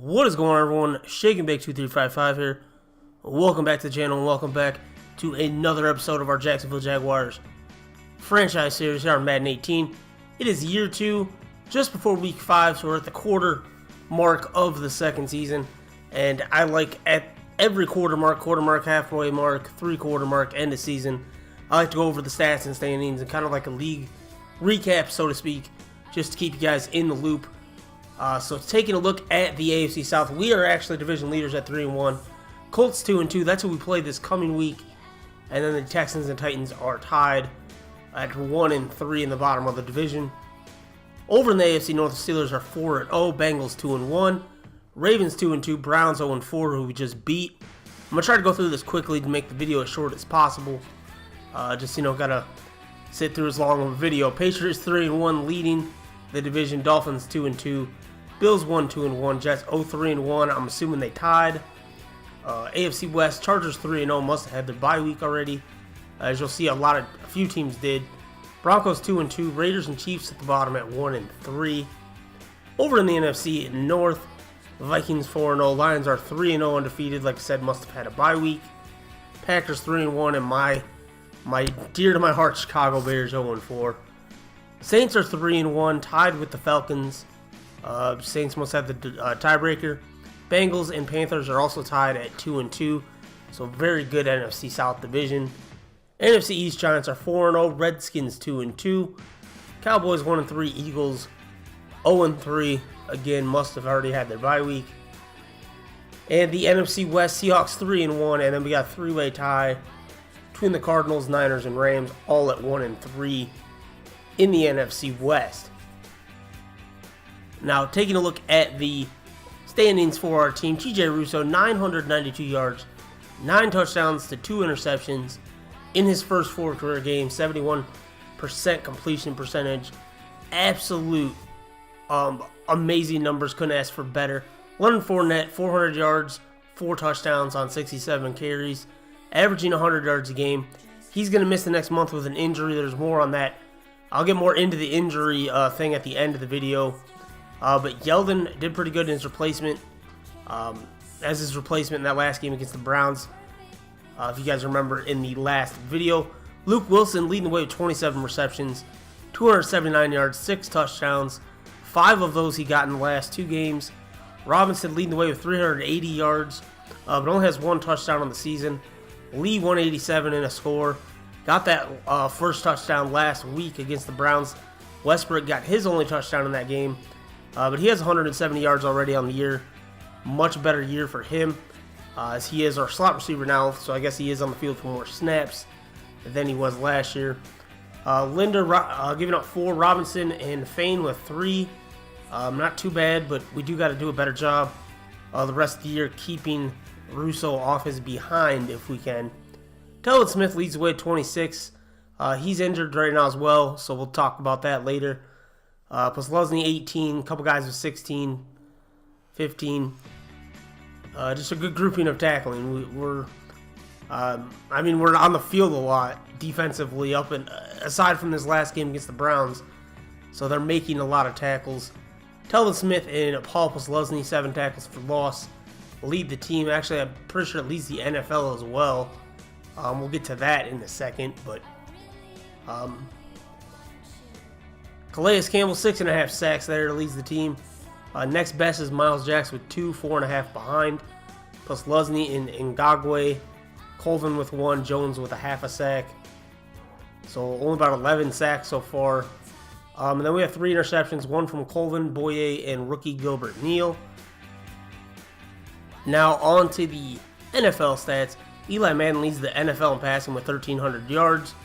What is going on, everyone? Shake and Bake 2355 here. Welcome back to the channel and welcome back to another episode of our Jacksonville Jaguars franchise series here on Madden 18. It is year 2, just before week 5, so we're at the quarter mark of the second season. And I like at every quarter mark, halfway mark, 3-quarter mark, end of season, I like to go over the stats and standings and kind of like a league recap, so to speak, just to keep you guys in the loop. So taking a look at the AFC South, we are actually division leaders at 3-1. Colts 2-2. That's who we play this coming week. And then the Texans and Titans are tied at 1-3 in the bottom of the division. Over in the AFC North, the Steelers are 4-0. Bengals 2-1. Ravens 2-2. Browns 0-4, who we just beat. I'm gonna try to go through this quickly to make the video as short as possible. Gotta sit through as long of a video. Patriots 3-1, leading the division. Dolphins 2-2. Bills 1-2-1, Jets 0-3-1. I'm assuming they tied. AFC West, Chargers 3-0, must have had their bye week already. As you'll see, a few teams did. Broncos 2-2, Raiders and Chiefs at the bottom at 1-3. Over in the NFC North, Vikings 4-0, Lions are 3-0 undefeated. Like I said, must have had a bye week. Packers 3-1, and my dear to my heart Chicago Bears 0-4. Saints are 3-1, tied with the Falcons. Saints must have the tiebreaker. Bengals and Panthers are also tied at 2-2. So very good NFC South division. NFC East, Giants are 4-0. Redskins 2-2. Cowboys 1-3. Eagles 0-3. Again, must have already had their bye week. And the NFC West, Seahawks 3-1. And then we got a three-way tie between the Cardinals, Niners, and Rams, all at 1-3 in the NFC West. Now, taking a look at the standings for our team, TJ Russo, 992 yards, 9 touchdowns to 2 interceptions in his first 4 career games, 71% completion percentage. Absolute amazing numbers, couldn't ask for better. Leonard Fournette, 400 yards, 4 touchdowns on 67 carries, averaging 100 yards a game. He's going to miss the next month with an injury. There's more on that. I'll get more into the injury thing at the end of the video. But Yeldon did pretty good in his replacement. As his replacement in that last game against the Browns. If you guys remember in the last video. Luke Wilson leading the way with 27 receptions, 279 yards, 6 touchdowns. 5 of those he got in the last 2 games. Robinson leading the way with 380 yards, but only has 1 touchdown on the season. Lee 187 in a score. Got that first touchdown last week against the Browns. Westbrook got his only touchdown in that game. But he has 170 yards already on the year. Much better year for him, as he is our slot receiver now, so I guess he is on the field for more snaps than he was last year. Linder giving up 4, Robinson and Fain with 3. Not too bad, but we do got to do a better job the rest of the year keeping Russo off his behind if we can. Telvin Smith leads the way at 26. He's injured right now as well, so we'll talk about that later. Plus Lesney 18, a couple guys with 16, 15. Just a good grouping of tackling. We're on the field a lot defensively, up and aside from this last game against the Browns, so they're making a lot of tackles. Telvin Smith and Paul Lesney, 7 tackles for loss, lead the team. Actually, I'm pretty sure it leads the NFL as well. We'll get to that in a second, but Calais Campbell, 6.5 sacks there, leads the team. Next best is Miles Jacks with 2, 4.5 behind. Plus Lesney and Ngagwe. Colvin with 1, Jones with a half a sack. So only about 11 sacks so far. And then we have 3 interceptions, 1 from Colvin, Boye, and rookie Gilbert Neal. Now on to the NFL stats. Eli Madden leads the NFL in passing with 1,300 yards.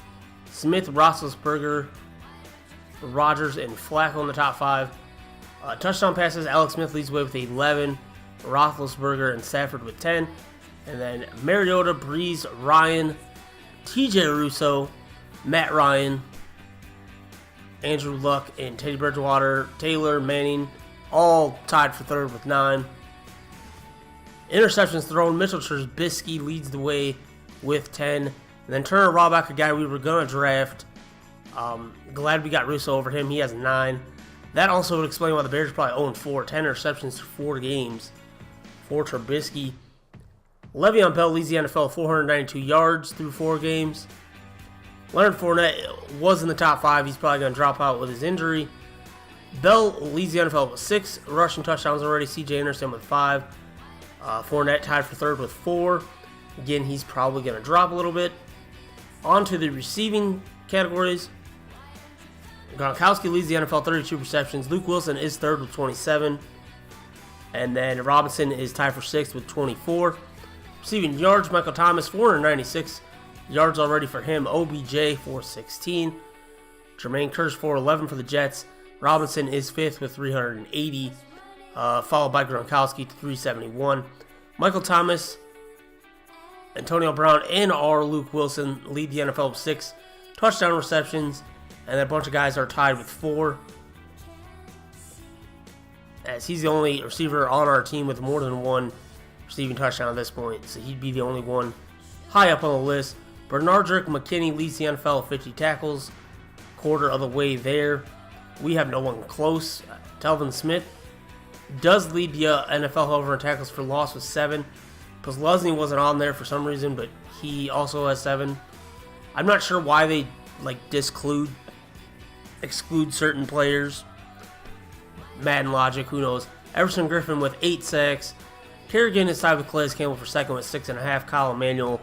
Smith, Roethlisberger, Rodgers, and Flacco in the top 5. Touchdown passes, Alex Smith leads the way with 11. Roethlisberger and Stafford with 10. And then Mariota, Breeze, Ryan, TJ Russo, Matt Ryan, Andrew Luck, and Teddy Bridgewater, Taylor, Manning, all tied for 3rd with 9. Interceptions thrown, Mitchell Trubisky leads the way with 10. And then Turner Rawback, a guy we were going to draft. Glad we got Russo over him. He has 9. That also would explain why the Bears are probably 0-4. 10 interceptions through 4 games. for Trubisky. Le'Veon Bell leads the NFL 492 yards through 4 games. Leonard Fournette was in the top 5. He's probably going to drop out with his injury. Bell leads the NFL with 6 rushing touchdowns already. C.J. Anderson with 5. Fournette tied for 3rd with 4. Again, he's probably going to drop a little bit. On to the receiving categories. Gronkowski leads the NFL 32 receptions. Luke Wilson is 3rd with 27. And then Robinson is tied for 6th with 24. Receiving yards, Michael Thomas, 496 yards already for him. OBJ, 416. Jermaine Kearse, 411 for the Jets. Robinson is 5th with 380, followed by Gronkowski, 371. Michael Thomas, Antonio Brown, and Luke Wilson lead the NFL with 6 touchdown receptions, and a bunch of guys are tied with 4, as he's the only receiver on our team with more than 1 receiving touchdown at this point, so he'd be the only one high up on the list. Bernardrick McKinney leads the NFL with 50 tackles, quarter of the way there. We have no one close. Telvin Smith does lead the NFL, however, in tackles for loss with 7. Because Lesney wasn't on there for some reason, but he also has 7. I'm not sure why they exclude certain players. Madden logic, who knows. Everson Griffin with 8 sacks. Kerrigan is tied with Calais Campbell for 2nd with 6.5. Kyle Emanuel,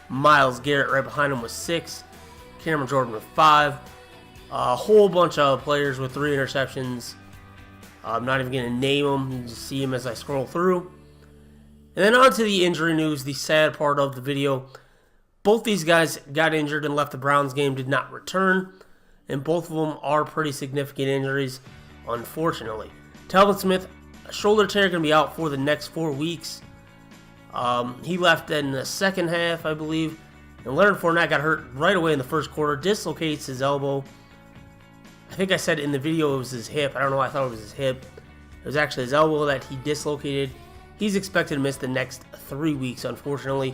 Myles Garrett right behind him with 6. Cameron Jordan with 5. A whole bunch of players with 3 interceptions. I'm not even going to name them. You can just see them as I scroll through. And then on to the injury news, the sad part of the video. Both these guys got injured and left the Browns game, did not return. And both of them are pretty significant injuries, unfortunately. Telvin Smith, a shoulder tear, going to be out for the next 4 weeks. He left in the second half, I believe. And Leonard Fournette got hurt right away in the first quarter. Dislocates his elbow. I think I said in the video it was his hip. I don't know why I thought it was his hip. It was actually his elbow that he dislocated. He's expected to miss the next 3 weeks, unfortunately.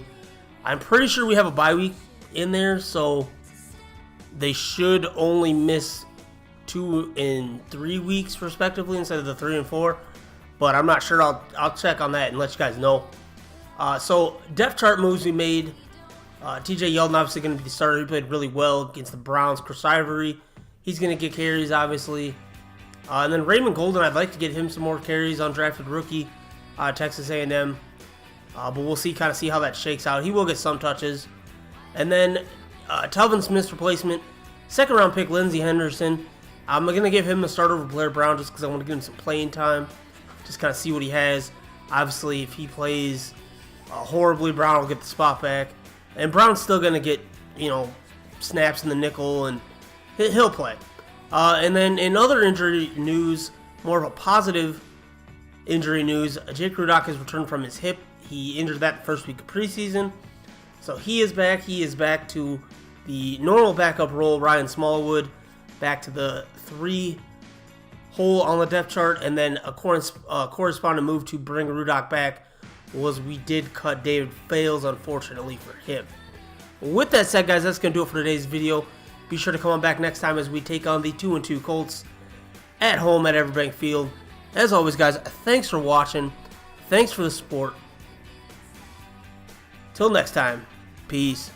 I'm pretty sure we have a bye week in there, so they should only miss 2 and 3 weeks, respectively, instead of the 3 and 4. But I'm not sure. I'll check on that and let you guys know. So, depth chart moves we made. TJ Yeldon obviously going to be the starter. He played really well against the Browns. Chris Ivory, he's going to get carries, obviously. And then Raymond Golden, I'd like to get him some more carries. Undrafted rookie, Texas A&M. But we'll see how that shakes out. He will get some touches. And then Telvin Smith's replacement, 2nd round pick Lindsey Henderson. I'm going to give him a start over Blair Brown just because I want to give him some playing time. Just kind of see what he has. Obviously, if he plays horribly, Brown will get the spot back. And Brown's still going to get, snaps in the nickel, and he'll play. And then in other injury news, more of a positive injury news, Jake Rudock has returned from his hip. He injured that the first week of preseason. So he is back. He is back to the normal backup role. Ryan Smallwood back to the 3 hole on the depth chart. And then a corresponding move to bring Rudock back was we did cut David Fales, unfortunately, for him. With that said, guys, that's going to do it for today's video. Be sure to come on back next time as we take on the 2-2 Colts at home at Everbank Field. As always, guys, thanks for watching. Thanks for the support. Till next time, peace.